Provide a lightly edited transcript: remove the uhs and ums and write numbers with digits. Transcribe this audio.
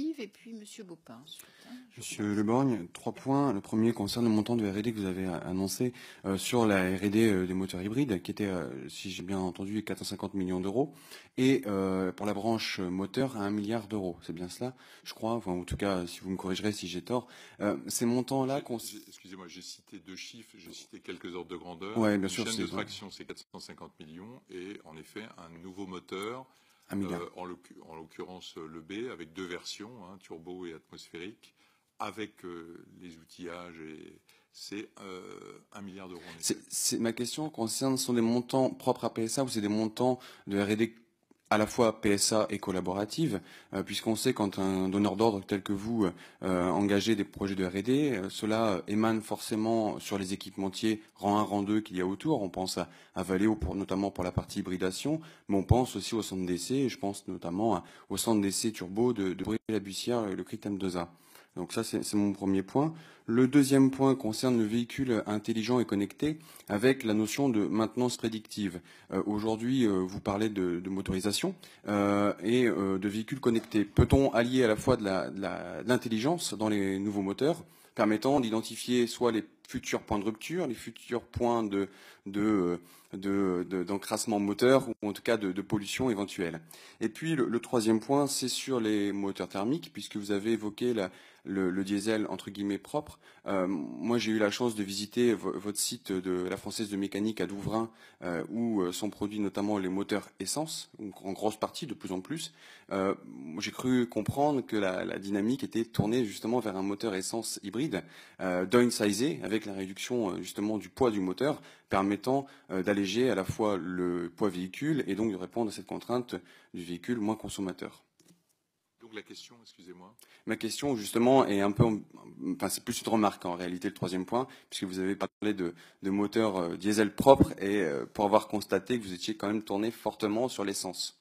Yves et puis Monsieur Baupin. Ensuite, hein, Monsieur Le Borgne, 3 points. Le premier concerne le montant de R&D que vous avez annoncé sur la R&D des moteurs hybrides, qui était, si j'ai bien entendu, 450 millions d'euros, et pour la branche moteur à 1 milliard d'euros. C'est bien cela, je crois. Enfin, en tout cas, si vous me corrigerez si j'ai tort. Ces montants-là... Excusez-moi, j'ai cité 2 chiffres, j'ai cité quelques ordres de grandeur. Ouais, bien Une sûr, chaîne de traction, c'est 450 millions, et en effet, un nouveau moteur, en l'occurrence le B, avec 2 versions, hein, turbo et atmosphérique, avec les outillages, et c'est 1 milliard d'euros. Ma question concerne, sont des montants propres à PSA ou c'est des montants de R&D à la fois PSA et collaborative, puisqu'on sait quand un donneur d'ordre tel que vous engagez des projets de R&D, cela émane forcément sur les équipementiers rang 1, rang 2 qu'il y a autour. On pense à Valeo notamment pour la partie hybridation, mais on pense aussi au centre d'essai, et je pense notamment au centre d'essai turbo de Brie-la-Bussière, le Crytem 2A. Donc ça, c'est mon premier point. Le deuxième point concerne le véhicule intelligent et connecté avec la notion de maintenance prédictive. Aujourd'hui, vous parlez de motorisation et de véhicules connectés. Peut-on allier à la fois de l'intelligence dans les nouveaux moteurs permettant d'identifier soit les futurs points de rupture, les futurs points d'encrassement moteur, ou en tout cas de pollution éventuelle. Et puis le troisième point, c'est sur les moteurs thermiques, puisque vous avez évoqué le diesel entre guillemets propre. Moi, j'ai eu la chance de visiter votre site de la Française de Mécanique à Douvrin, où sont produits notamment les moteurs essence, en grosse partie, de plus en plus. J'ai cru comprendre que la dynamique était tournée justement vers un moteur essence hybride, downsizé, avec la réduction justement du poids du moteur, permettant d'alléger à la fois le poids véhicule et donc de répondre à cette contrainte du véhicule moins consommateur. Donc la question, excusez-moi. Ma question justement est un peu, enfin c'est plus une remarque en réalité le troisième point, puisque vous avez parlé de moteurs diesel propres et pour avoir constaté que vous étiez quand même tourné fortement sur l'essence.